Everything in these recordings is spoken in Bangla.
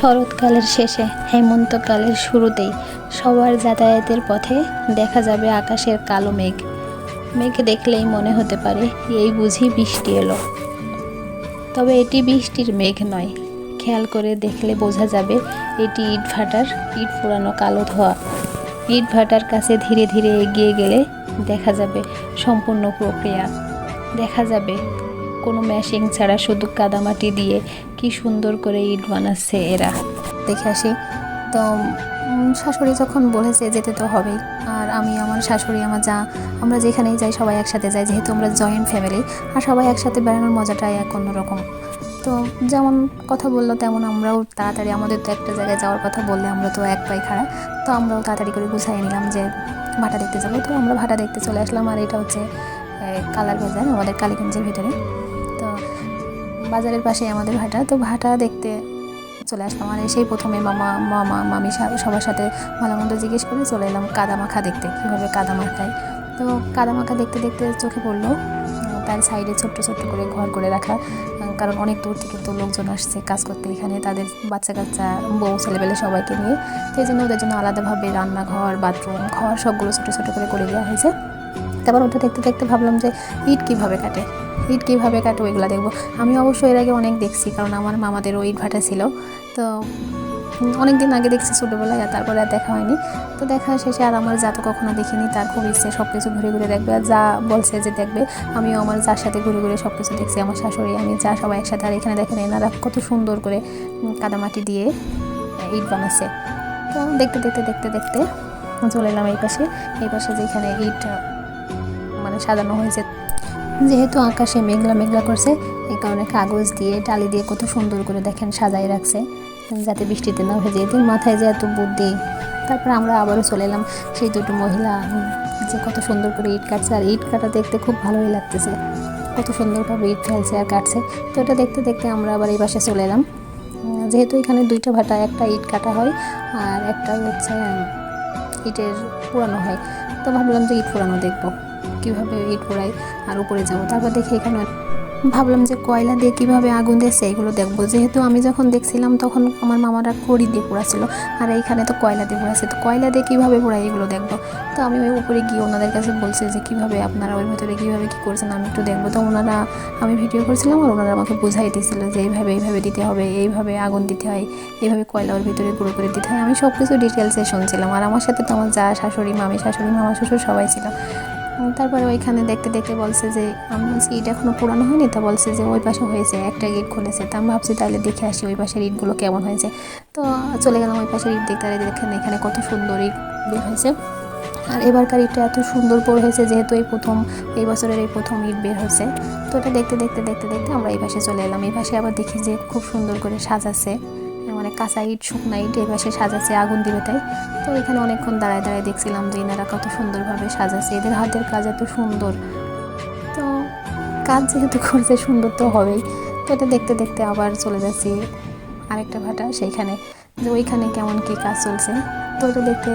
শরৎকালের শেষে হেমন্তকালের শুরুতেই সবার যাতায়াতের পথে দেখা যাবে আকাশের কালো মেঘ। মেঘ দেখলেই মনে হতে পারে এই বুঝি বৃষ্টি এলো। তবে এটি বৃষ্টির মেঘ নয়, খেয়াল করে দেখলে বোঝা যাবে এটি ইটভাটার ইট পোড়ানো কালো ধোঁয়া। ইটভাটার কাছে ধীরে ধীরে এগিয়ে গেলে দেখা যাবে সম্পূর্ণ প্রক্রিয়া। দেখা যাবে কোনো মেশিন ছাড়া শুধু কাদামাটি দিয়ে কি সুন্দর করে ইট বানাচ্ছে এরা। দেখে আসি তো শাশুড়ি যখন বলেছে যেতে তো হবেই, আর আমি আমার শাশুড়ি আমার যা আমরা যেখানেই যাই সবাই একসাথে যাই, যেহেতু আমরা জয়েন্ট ফ্যামিলি আর সবাই একসাথে বেড়ানোর মজাটাই এক অন্যরকম। তো যেমন কথা বললো তেমন আমরাও তাড়াতাড়ি, আমাদের তো একটা জায়গায় যাওয়ার কথা বললে আমরা তো এক পায়ে খাড়া, তো আমরাও তাড়াতাড়ি করে গুছাই নিলাম যে ভাটা দেখতে যাবো। তো আমরা ভাটা দেখতে চলে আসলাম, আর এটা হচ্ছে কালার বাজার আমাদের কালীগঞ্জের ভিতরে। তো বাজারের পাশে আমাদের ভাটা, তো ভাটা দেখতে চলে আসলাম। আর সেই প্রথমে মামি সবার সাথে ভালোমন্দ জিজ্ঞেস করে চলে এলাম কাদামাখা দেখতে, কীভাবে কাদা মাখায়। তো কাদামাখা দেখতে দেখতে চোখে পড়লো তার সাইডে ছোট্ট ছোট্ট করে ঘর করে রাখা, কারণ অনেক দূর থেকে তো লোকজন আসছে কাজ করতে এখানে, তাদের বাচ্চা কাচ্চা বউ ছেলেবেলে সবাইকে নিয়ে। তো এই জন্য ওদের জন্য আলাদাভাবে রান্নাঘর বাথরুম ঘর সবগুলো ছোটো ছোটো করে দেওয়া হয়েছে। তারপর ওটা দেখতে দেখতে ভাবলাম যে ইট কীভাবে কাটে ওইগুলো দেখবো। আমি অবশ্য এর আগে অনেক দেখছি, কারণ আমার মামাদেরও ইট ভাটা ছিল। তো অনেক দিন আগে দেখছি ছোটোবেলায়, আর তারপরে আর দেখা হয়নি। তো দেখা শেষে আর আমার যা তো কখনো দেখিনি, তার খুব ইচ্ছে সব কিছু ঘুরে ঘুরে দেখবে, আর যা বলছে যে দেখবে আমিও আমার যার সাথে ঘুরে ঘুরে সব কিছু দেখছি, আমার শাশুড়ি আমি যা সবাই একসাথে। আর এখানে দেখেন এনারা কত সুন্দর করে কাদামাটি দিয়ে ইট বানাচ্ছে। তো দেখতে দেখতে দেখতে দেখতে চলে এলাম এই পাশে যেখানে ইট মানে সাজানো হয়েছে। যেহেতু আকাশে মেঘলা মেঘলা করছে, এই কারণে কাগজ দিয়ে টালি দিয়ে কত সুন্দর করে দেখেন সাজাই রাখছে, যাতে বৃষ্টিতে না ভেজে। এদের মাথায় যে এত বুদ্ধি। তারপর আমরা আবারও চলে এলাম সেই দুটো মহিলা যে কত সুন্দর করে ইট কাটছে, আর ইট কাটা দেখতে খুব ভালোই লাগতেছে, কত সুন্দরভাবে ইট ফেলছে আর কাটছে। তো এটা দেখতে দেখতে আমরা আবার এই পাশে চলে এলাম। যেহেতু এখানে দুইটা ভাটা, একটা ইট কাটা হয় আর একটা হচ্ছে ইটের পোড়ানো হয়। তো ভাবলাম যে ইট পোড়ানো দেখবো, কীভাবে ইট পোড়াই আর উপরে যাবো। তারপর দেখি এখানে ভাবলাম যে কয়লা দিয়ে কীভাবে আগুন দিয়েছে এগুলো দেখবো। যেহেতু আমি যখন দেখছিলাম তখন আমার মামারা খড়ি দিয়ে পোড়াছিল, আর এইখানে তো কয়লা দিয়ে পোড়াচ্ছে, তো কয়লা দিয়ে কীভাবে পোড়াই এগুলো দেখবো। তো আমি ওই উপরে গিয়ে ওনাদের কাছে বলছি যে কীভাবে আপনারা ওই ভেতরে কীভাবে কী করছেন আমি একটু দেখবো। তো ওনারা, আমি ভিডিও করছিলাম আর ওনারা আমাকে বুঝাই দিয়েছিল যে এইভাবে দিতে হবে, এইভাবে আগুন দিতে হয়, এইভাবে কয়লা ওর ভিতরে গুঁড়ো করে দিতে হয়। আমি সব কিছু ডিটেলসে শুনছিলাম, আর আমার সাথে তো আমার যা শাশুড়ি মামি শাশুড়ি মামা শ্বশুর সবাই ছিল। তারপরে ওইখানে দেখতে দেখতে বলছে যে, আমি বলছি ইট এখনও পুরানো হয়নি, তা বলছে যে ওই পাশে হয়েছে, একটা ইট খুলেছে। তা আমি ভাবছি তাহলে দেখে আসি ওই পাশের ইটগুলো কেমন হয়েছে। তো চলে গেলাম ওই পাশের ইট দেখতে, দেখেন এখানে কত সুন্দর ইট বের হয়েছে। আর এবারকার ইটটা এত সুন্দর পড়ে হয়েছে, যেহেতু এই বছরের এই প্রথম ইট বের হয়েছে। তো এটা দেখতে দেখতে দেখতে দেখতে আমরা এই পাশে চলে এলাম। এই পাশে আবার দেখি যে খুব সুন্দর করে সাজাচ্ছে, মানে কাঁচা ইট শুকনা ইট এই পাশে সাজাচ্ছে আগুন দিবে তাই। তো এখানে অনেকক্ষণ দাঁড়ায় দাঁড়ায় দেখছিলাম যে এনারা কত সুন্দরভাবে সাজাচ্ছে, এদের হাতের কাজ এত সুন্দর। তো কাজ যেহেতু করছে সুন্দর তো হবেই। তো এটা দেখতে দেখতে আবার চলে যাচ্ছি আরেকটা ভাটা সেইখানে, যে ওইখানে কেমন কী কাজ চলছে। তো এটা দেখতে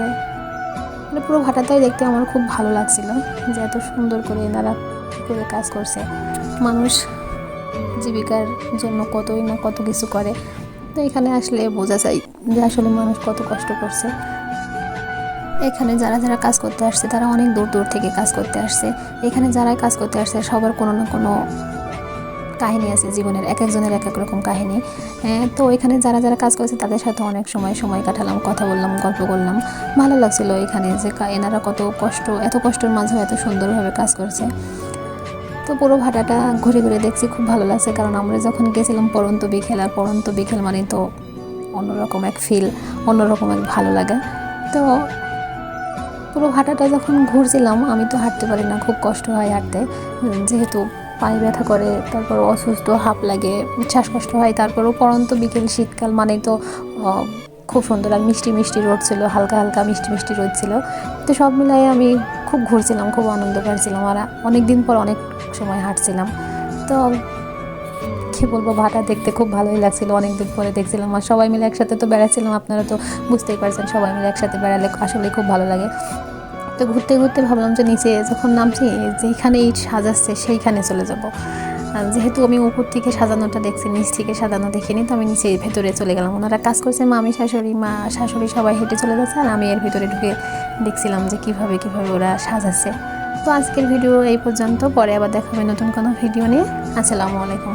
মানে পুরো ভাটাটাই দেখতে আমার খুব ভালো লাগছিল, যে এত সুন্দর করে এনারা করে কাজ করছে। মানুষ জীবিকার জন্য কতই না কত কিছু করে। তো এখানে আসলে বোঝা যায় যে আসলে মানুষ কত কষ্ট করছে। এখানে যারা যারা কাজ করতে আসছে তারা অনেক দূর দূর থেকে কাজ করতে আসছে। এখানে যারাই কাজ করতে আসছে সবার কোনো না কোনো কাহিনী আছে জীবনের, এক একজনের এক এক রকম কাহিনী। তো এখানে যারা যারা কাজ করছে তাদের সাথে অনেক সময় কাটালাম, কথা বললাম, গল্প করলাম, ভালো লাগছিল এখানে যে এনারা কত কষ্ট, এত কষ্টের মাঝেও এত সুন্দরভাবে কাজ করছে। তো পুরো ভাটাটা ঘুরে ঘুরে দেখছি, খুব ভালো লাগছে, কারণ আমরা যখন গেছিলাম পড়ন্ত বিকেল, আর পড়ন্ত বিকেল মানে তো অন্যরকম এক ফিল, অন্যরকম এক ভালো লাগা। তো পুরো ভাটাটা যখন ঘুরছিলাম আমি তো হাঁটতে পারি না, খুব কষ্ট হয় হাঁটতে, যেহেতু পায়ে ব্যথা করে, তারপর অসুস্থ হাঁপ লাগে, শ্বাসকষ্ট হয়। তারপরও পড়ন্ত বিকেল শীতকাল মানে তো খুব সুন্দর, আর মিষ্টি মিষ্টি রোদ ছিল, হালকা হালকা মিষ্টি মিষ্টি রোদ ছিল। তো সব মিলাই আমি খুব ঘুরছিলাম, খুব আনন্দ পাচ্ছিলাম, আর অনেক দিন পর অনেক সময় হাঁটছিলাম। তো কী বলবো, ভাটা দেখতে খুব ভালোই লাগছিল, অনেক দিন পরে দেখছিলাম, আর সবাই মিলে একসাথে তো বেড়াচ্ছিলাম, আপনারা তো বুঝতেই পারছেন সবাই মিলে একসাথে বেড়ালে আসলে খুব ভালো লাগে। তো ঘুরতে ঘুরতে ভাবলাম যে নিচে যখন নামছি যেখানে ইট সাজাচ্ছে সেইখানে চলে যাব। যেহেতু আমি উপর থেকে সাজানোটা দেখছি, নিচ থেকে সাজানো দেখিনি, তো আমি নিচে ভেতরে চলে গেলাম। ওনারা কাজ করছে, মামি শাশুড়ি সবাই হেঁটে চলে যাচ্ছে, আর আমি এর ভিতরে ঢুকে দেখছিলাম যে কিভাবে ওরা সাজাচ্ছে। তো আজকের ভিডিও এই পর্যন্ত, পরে আবার দেখা হবে নতুন কোনো ভিডিও নিয়ে। আসসালামু আলাইকুম।